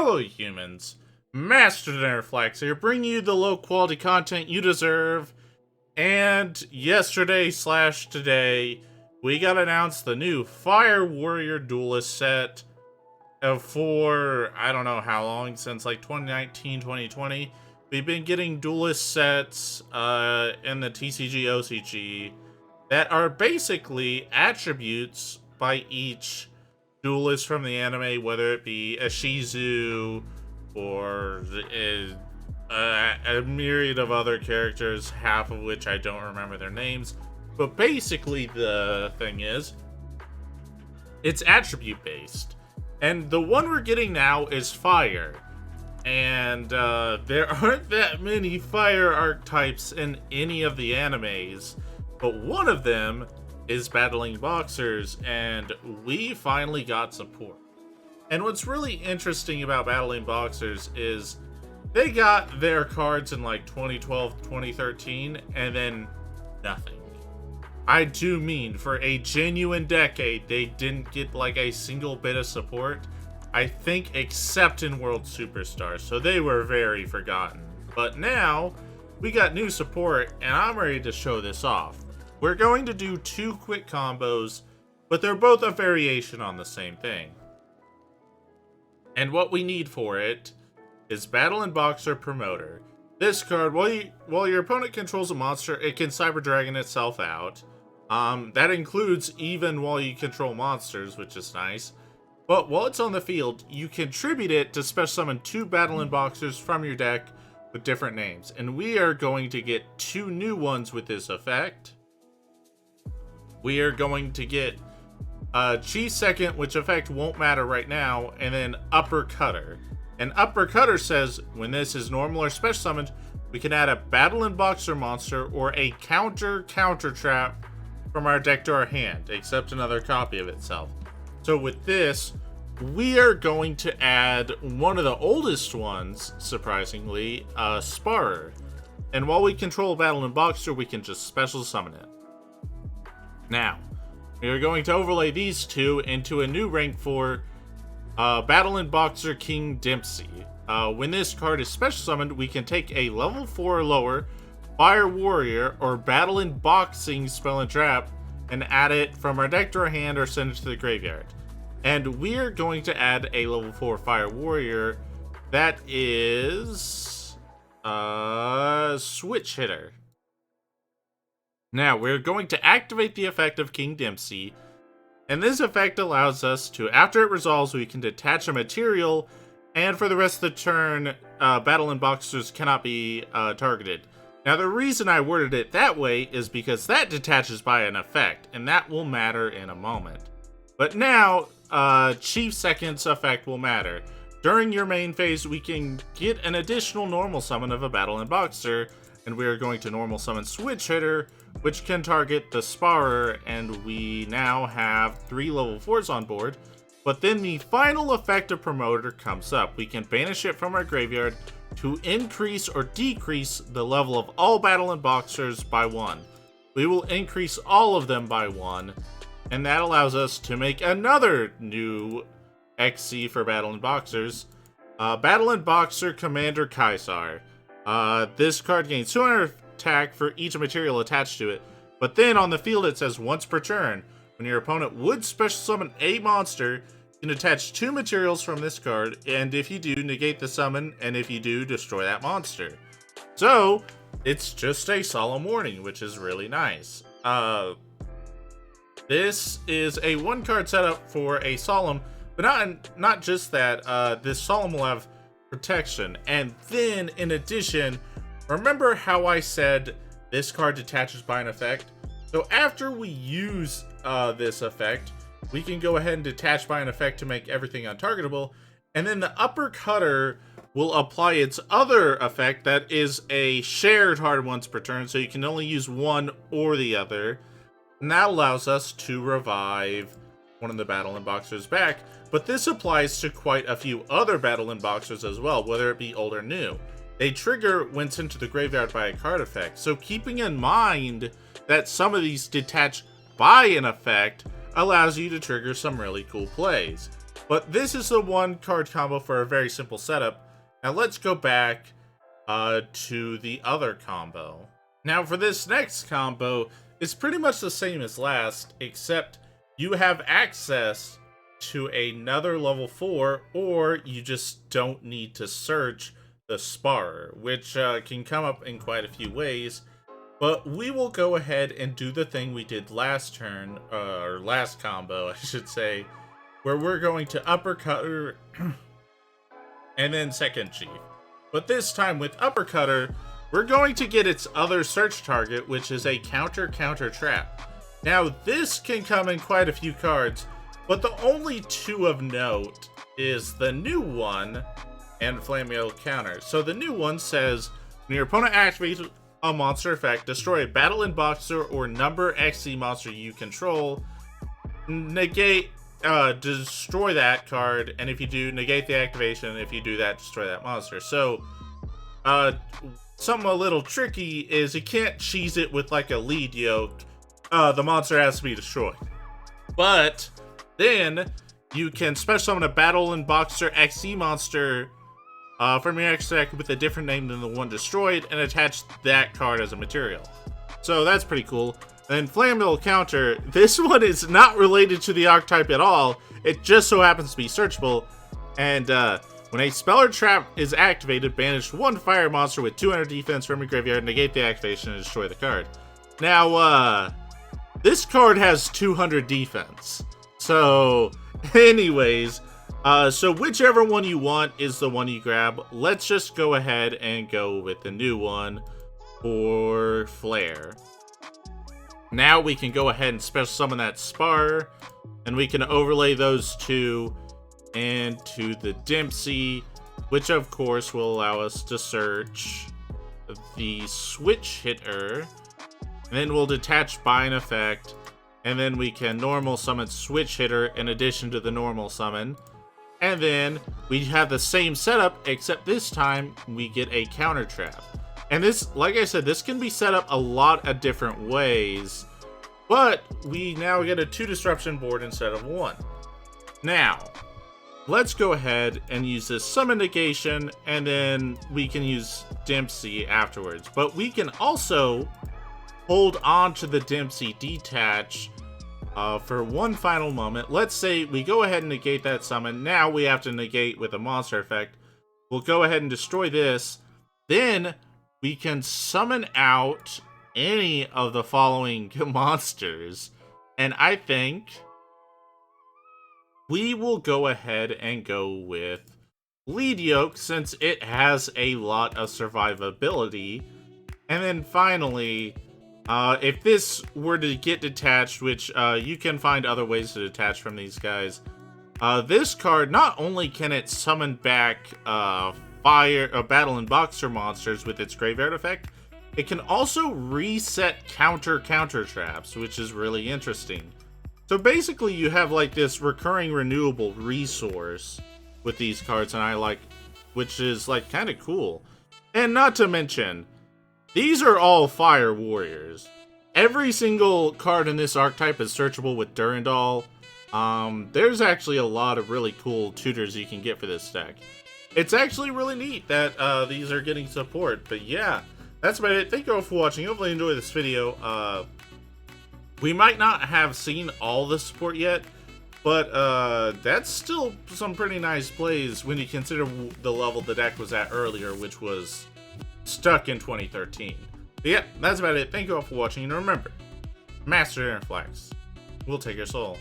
Hello humans, Master Nerflex here, bringing you the low quality content you deserve. And yesterday / today, we got announced the new Fire Warrior Duelist set for, I don't know how long, since like 2019, 2020. We've been getting duelist sets in the TCG, OCG that are basically attributes by each duelist from the anime, whether it be a Shizu or a myriad of other characters, half of which I don't remember their names. But basically the thing is, it's attribute based. And the one we're getting now is Fire. And there aren't that many Fire archetypes in any of the animes, but one of them is Battling Boxers, and we finally got support. And what's really interesting about Battling Boxers is they got their cards in like 2012, 2013, and then nothing. I do mean, for a genuine decade, they didn't get like a single bit of support. I think except in World Superstars, so they were very forgotten. But now, we got new support, and I'm ready to show this off. We're going to do two quick combos, but they're both a variation on the same thing. And what we need for it is Battlin Boxer Promoter. This card, while your opponent controls a monster, it can Cyber Dragon itself out. That includes even while you control monsters, which is nice. But while it's on the field, you contribute it to special summon 2 Battlin Boxers from your deck with different names. And we are going to get 2 new ones with this effect. We are going to get Chief Second, which effect won't matter right now, and then Uppercutter. And Uppercutter says, when this is normal or special summoned, we can add a Battlin Boxer monster or a counter trap from our deck to our hand, except another copy of itself. So with this, we are going to add one of the oldest ones, surprisingly, Sparer. And while we control Battlin Boxer, we can just special summon it. Now, we are going to overlay these two into a new rank for Battlin Boxer King Dempsey. When this card is special summoned, we can take a level 4 or lower Fire Warrior or Battlin Boxing spell and trap and add it from our deck to our hand or send it to the graveyard. And we are going to add a level 4 Fire Warrior that is Switch Hitter. Now, we're going to activate the effect of King Dempsey, and this effect allows us to, after it resolves, we can detach a material, and for the rest of the turn, Battlin Boxers cannot be targeted. Now, the reason I worded it that way is because that detaches by an effect, and that will matter in a moment. But now, Chief Second's effect will matter. During your main phase, we can get an additional normal summon of a Battlin Boxer, and we are going to normal summon Switch Hitter, which can target the Sparer, and we now have 3 level 4s on board. But then the final effect of Promoter comes up. We can banish it from our graveyard to increase or decrease the level of all Battlin Boxers by 1. We will increase all of them by 1, and that allows us to make another new XC for Battlin Boxers. Battlin Boxer Commander Kaisar. This card gains 200 attack for each material attached to it, but then on the field it says once per turn, when your opponent would special summon a monster, you can attach 2 materials from this card, and if you do, negate the summon, and if you do, destroy that monster. So, it's just a Solemn Warning, which is really nice. This is a 1-card setup for a Solemn, but not just that, this Solemn will have protection, and then in addition, remember how I said this card detaches by an effect? So after we use this effect, we can go ahead and detach by an effect to make everything untargetable, and then the Uppercutter will apply its other effect that is a shared hard once per turn, so you can only use one or the other, and that allows us to revive one of the Battlin Boxers back. But this applies to quite a few other Battlin Boxers as well, whether it be old or new. They trigger when sent to the graveyard by a card effect, so keeping in mind that some of these detach by an effect allows you to trigger some really cool plays. But this is the one card combo for a very simple setup. Now let's go back to the other combo. Now for this next combo, it's pretty much the same as last, except you have access to another level 4, or you just don't need to search the Sparer, which can come up in quite a few ways. But we will go ahead and do the thing we did last turn, or last combo, I should say, where we're going to uppercutter and then second chief. But this time with uppercutter, we're going to get its other search target, which is a counter trap. Now this can come in quite a few cards, but the only two of note is the new one and Flameo counter. So the new one says, when your opponent activates a monster effect, destroy a Battlin boxer or number XC monster you control, destroy that card, and if you do, negate the activation. If you do that, destroy that monster. So something a little tricky is you can't cheese it with like a lead yoke. The monster has to be destroyed. But then you can special summon a Battlin boxer XC monster from your extra deck with a different name than the one destroyed, and attach that card as a material. So that's pretty cool. Then Flameo counter, this one is not related to the archetype at all. It just so happens to be searchable. And when a spell or trap is activated, banish one fire monster with 200 defense from your graveyard, negate the activation, and destroy the card. Now, this card has 200 defense. So, anyways, so whichever one you want is the one you grab. Let's just go ahead and go with the new one for Flare. Now we can go ahead and special summon that Sparer, and we can overlay those two into the Dempsey, which of course will allow us to search the Switch Hitter, and then we'll detach Bind effect, and then we can normal summon Switch Hitter in addition to the normal summon. And then we have the same setup, except this time we get a counter trap. And this, like I said, this can be set up a lot of different ways, but we now get a 2 disruption board instead of 1. Now, let's go ahead and use this summon negation, and then we can use Dempsey afterwards. But we can also hold on to the Dempsey detach for one final moment. Let's say we go ahead and negate that summon. Now we have to negate with a monster effect. We'll go ahead and destroy this. Then we can summon out any of the following monsters. And I think we will go ahead and go with Lead Yoke, since it has a lot of survivability. And then finally, if this were to get detached, which you can find other ways to detach from these guys, this card, not only can it summon back Battlin boxer monsters with its graveyard effect, it can also reset counter traps, which is really interesting. So basically you have like this recurring renewable resource with these cards, and I like, which is like kind of cool. And not to mention, these are all fire warriors. Every single card in this archetype is searchable with Durandal. There's actually a lot of really cool tutors you can get for this deck. It's actually really neat that these are getting support. But yeah, that's about it. Thank you all for watching. Hopefully you enjoyed this video. We might not have seen all the support yet, but that's still some pretty nice plays when you consider the level the deck was at earlier, which was stuck in 2013. But yeah, that's about it. Thank you all for watching, and remember, Master Flax will take your soul.